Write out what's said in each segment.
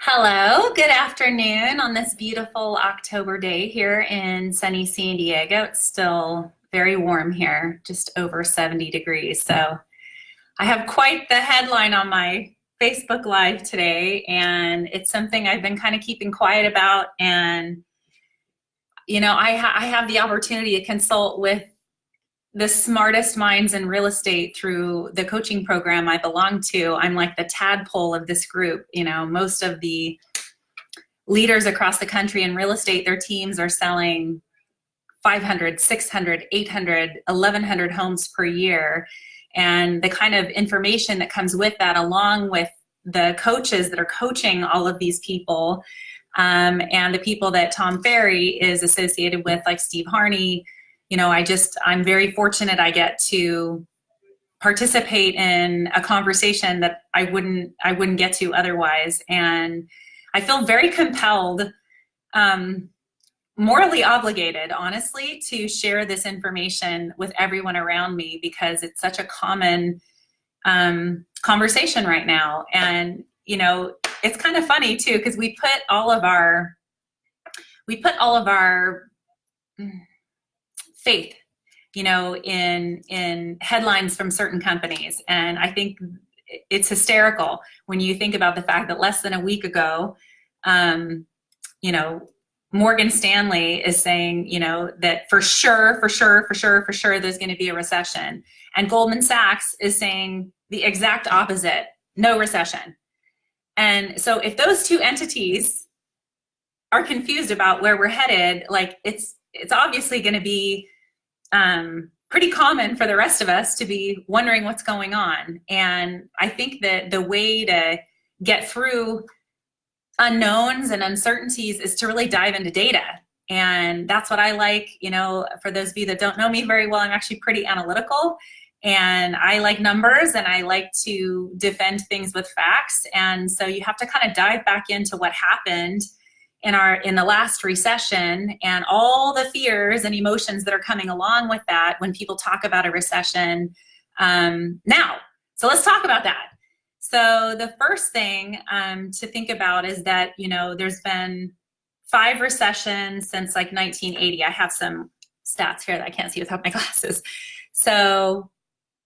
Hello, good afternoon on this beautiful October day here in sunny San Diego. It's still very warm here, just over 70 degrees. So I have quite the headline on my Facebook Live today, and it's something I've been kind of keeping quiet about. And, I have the opportunity to consult with the smartest minds in real estate through the coaching program I belong to. I'm like the tadpole of this group. Most of the leaders across the country in real estate, their teams are selling 500, 600, 800, 1,100 homes per year. And the kind of information that comes with that, along with the coaches that are coaching all of these people, and the people that Tom Ferry is associated with, like Steve Harney. I'm very fortunate I get to participate in a conversation that I wouldn't get to otherwise. And I feel very compelled, morally obligated, honestly, to share this information with everyone around me, because it's such a common conversation right now. And, it's kind of funny too, because we put all of our faith, in headlines from certain companies. And I think it's hysterical when you think about the fact that less than a week ago, Morgan Stanley is saying, that for sure, there's going to be a recession. And Goldman Sachs is saying the exact opposite, no recession. And so if those two entities are confused about where we're headed, like it's obviously going to be pretty common for the rest of us to be wondering what's going on. And I think that the way to get through unknowns and uncertainties is to really dive into data. And that's what I like. For those of you that don't know me very well, I'm actually pretty analytical, and I like numbers, and I like to defend things with facts. And so you have to kind of dive back into what happened in the last recession, and all the fears and emotions that are coming along with that when people talk about a recession now. So let's talk about that. So the first thing to think about is that, there's been 5 recessions since like 1980. I have some stats here that I can't see without my glasses. So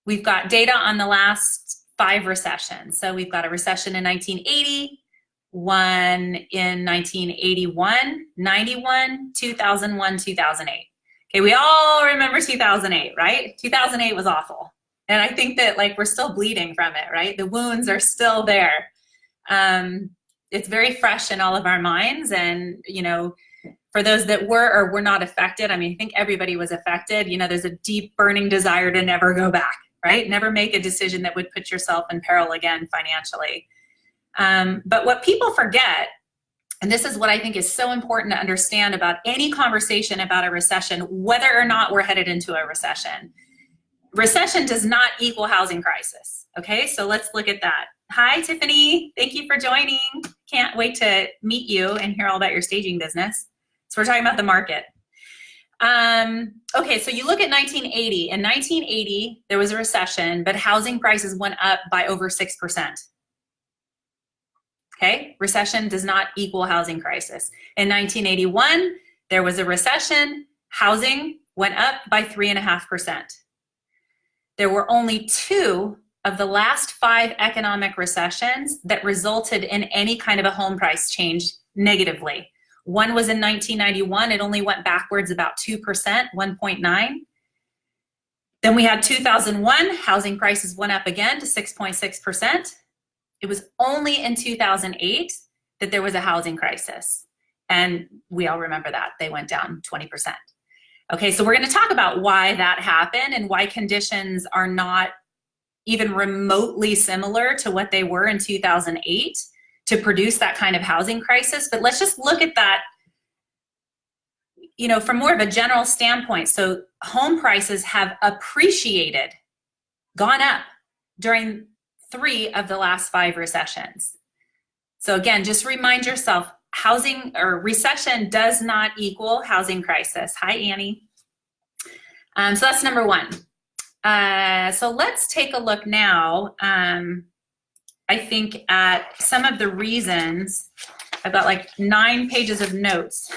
we've got data on the last 5 recessions. So we've got a recession in 1980, one in 1981, 91, 2001, 2008. Okay, we all remember 2008, right? 2008 was awful. And I think that we're still bleeding from it, right? The wounds are still there. It's very fresh in all of our minds. And, for those that were or were not affected, I think everybody was affected. There's a deep burning desire to never go back, right? Never make a decision that would put yourself in peril again financially. But what people forget, and this is what I think is so important to understand about any conversation about a recession, whether or not we're headed into a recession. Recession does not equal housing crisis. Okay, so let's look at that. Hi, Tiffany. Thank you for joining. Can't wait to meet you and hear all about your staging business. So we're talking about the market. Okay, so you look at 1980. In 1980, there was a recession, but housing prices went up by over 6%. Okay, recession does not equal housing crisis. In 1981, there was a recession. Housing went up by 3.5%. There were only 2 of the last 5 economic recessions that resulted in any kind of a home price change negatively. One was in 1991. It only went backwards about 2%, 1.9. Then we had 2001. Housing prices went up again to 6.6%. It was only in 2008 that there was a housing crisis. And we all remember that. They went down 20%. Okay, so we're going to talk about why that happened and why conditions are not even remotely similar to what they were in 2008 to produce that kind of housing crisis. But let's just look at that, from more of a general standpoint. So home prices have appreciated, gone up during 3 of the last 5 recessions. So again, just remind yourself, housing or recession does not equal housing crisis. Hi, Annie. So that's number 1. So let's take a look now I think, at some of the reasons. I've got like 9 pages of notes.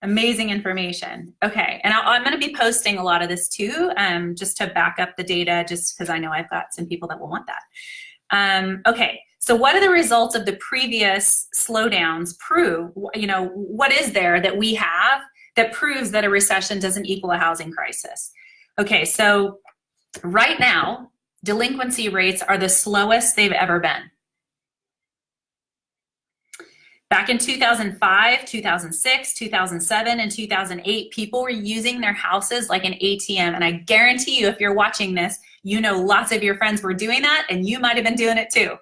Amazing information. Okay, and I'm going to be posting a lot of this too, just to back up the data, just because I know I've got some people that will want that. Okay, so what are the results of the previous slowdowns prove? You know, what is there that we have that proves that a recession doesn't equal a housing crisis? Okay, so right now, delinquency rates are the slowest they've ever been. Back in 2005, 2006, 2007, and 2008, people were using their houses like an ATM. And I guarantee you, if you're watching this, you know lots of your friends were doing that, and you might have been doing it too.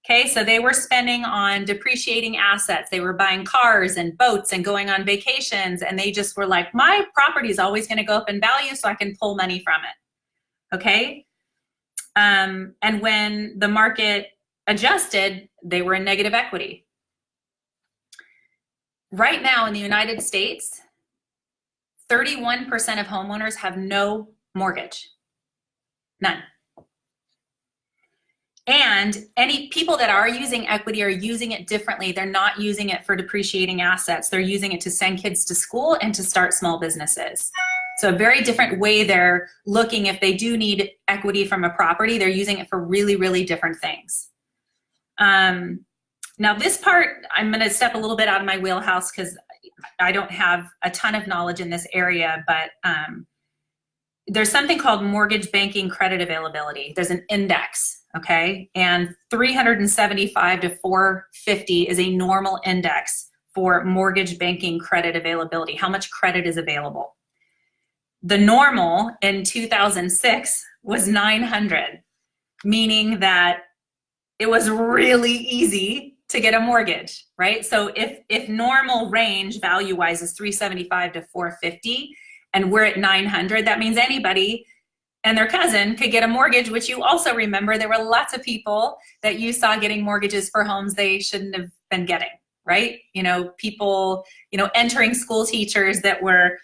Okay, so they were spending on depreciating assets. They were buying cars and boats and going on vacations, and they just were like, my property is always going to go up in value so I can pull money from it. Okay, and when the market adjusted, they were in negative equity. Right now in the United States, 31% of homeowners have no mortgage. None. And any people that are using equity are using it differently. They're not using it for depreciating assets. They're using it to send kids to school and to start small businesses. So a very different way they're looking. If they do need equity from a property, they're using it for really, really different things. Now this part, I'm going to step a little bit out of my wheelhouse because I don't have a ton of knowledge in this area, but there's something called mortgage banking credit availability. There's an index, okay? And 375 to 450 is a normal index for mortgage banking credit availability. How much credit is available? The normal in 2006 was 900, meaning that it was really easy to get a mortgage, right? So if normal range value-wise is 375 to 450, and we're at 900, that means anybody and their cousin could get a mortgage, which you also remember there were lots of people that you saw getting mortgages for homes they shouldn't have been getting, right? You know, people, you know, entering school teachers that were,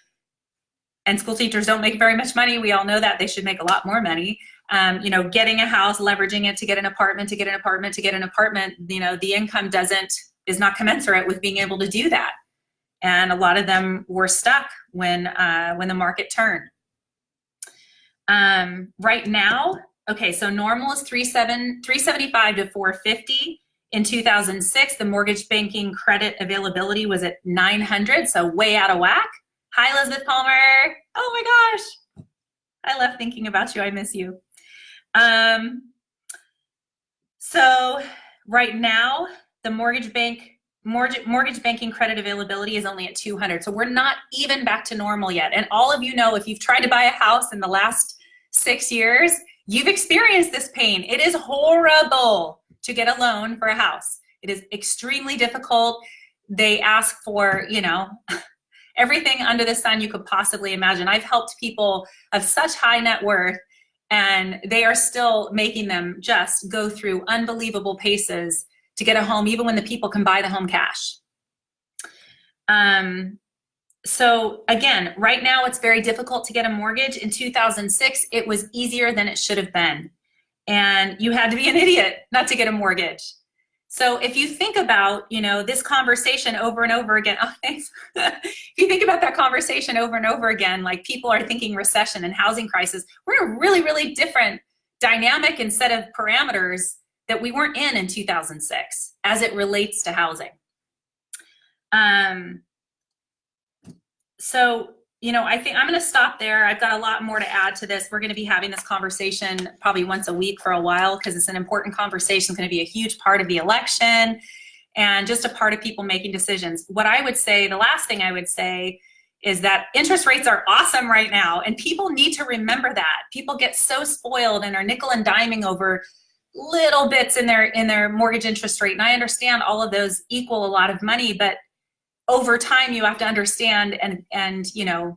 and school teachers don't make very much money. We all know that. They should make a lot more money. You know, getting a house, leveraging it to get an apartment, to get an apartment, to get an apartment, you know, the income is not commensurate with being able to do that. And a lot of them were stuck when the market turned. Right now, okay, so normal is 375 to 450. In 2006, the mortgage banking credit availability was at 900, so way out of whack. Hi, Elizabeth Palmer. Oh my gosh. I love thinking about you. I miss you. So right now, the mortgage banking credit availability is only at 200. So we're not even back to normal yet. And all of you know, if you've tried to buy a house in the last 6 years, you've experienced this pain. It is horrible to get a loan for a house. It is extremely difficult. They ask for, you know, everything under the sun you could possibly imagine. I've helped people of such high net worth, and they are still making them just go through unbelievable paces to get a home, even when the people can buy the home cash. So again, right now it's very difficult to get a mortgage. In 2006, it was easier than it should have been. And you had to be an idiot not to get a mortgage. So if you think about, you know, this conversation over and over again, oh, thanks. If you think about that conversation over and over again, like people are thinking recession and housing crisis, we're in a really, really different dynamic and set of parameters that we weren't in 2006 as it relates to housing. So, you know, I think I'm going to stop there. I've got a lot more to add to this. We're going to be having this conversation probably once a week for a while because it's an important conversation. It's going to be a huge part of the election and just a part of people making decisions. What I would say, the last thing I would say is that interest rates are awesome right now, and people need to remember that. People get so spoiled and are nickel and diming over little bits in their mortgage interest rate. And I understand all of those equal a lot of money, but over time you have to understand and you know,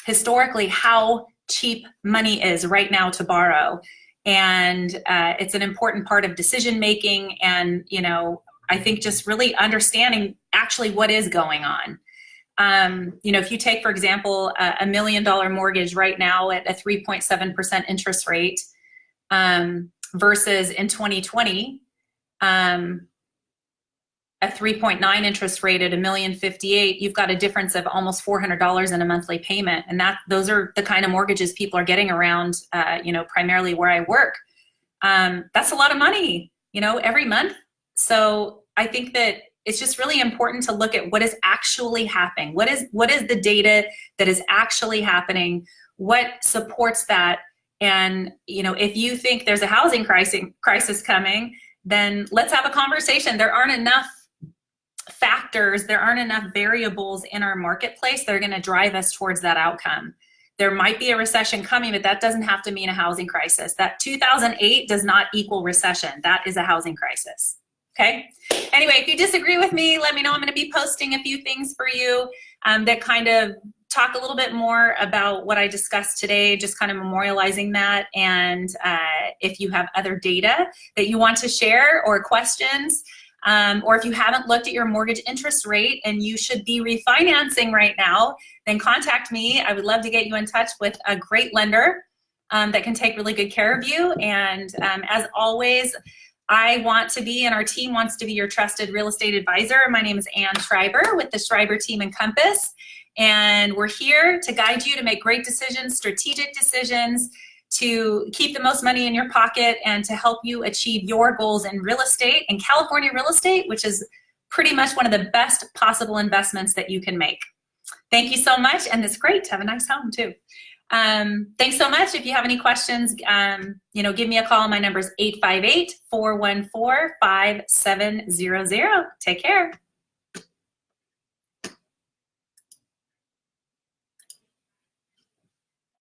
historically how cheap money is right now to borrow. And it's an important part of decision making, and you know, I think just really understanding actually what is going on. You know, if you take, for example, a $1 million mortgage right now at a 3.7% interest rate, versus in 2020, a 3.9 interest rate at $1,058,000, you've got a difference of almost $400 in a monthly payment. And those are the kind of mortgages people are getting around, primarily where I work. That's a lot of money, every month. So I think that it's just really important to look at what is actually happening. What is the data that is actually happening? What supports that? And, if you think there's a housing crisis coming, then let's have a conversation. There aren't enough factors, there aren't enough variables in our marketplace that are going to drive us towards that outcome. There might be a recession coming, but that doesn't have to mean a housing crisis. That 2008 does not equal recession. That is a housing crisis. Okay. Anyway, if you disagree with me, let me know. I'm going to be posting a few things for you that kind of talk a little bit more about what I discussed today, just kind of memorializing that. And if you have other data that you want to share or questions, or if you haven't looked at your mortgage interest rate and you should be refinancing right now, then contact me. I would love to get you in touch with a great lender that can take really good care of you. And as always, I want to be, and our team wants to be, your trusted real estate advisor. My name is Ann Schreiber with the Schreiber Team and Compass. And we're here to guide you to make great decisions, strategic decisions, to keep the most money in your pocket, and to help you achieve your goals in real estate, in California real estate, which is pretty much one of the best possible investments that you can make. Thank you so much. And it's great to have a nice home too. Thanks so much. If you have any questions, give me a call. My number is 858-414-5700. Take care.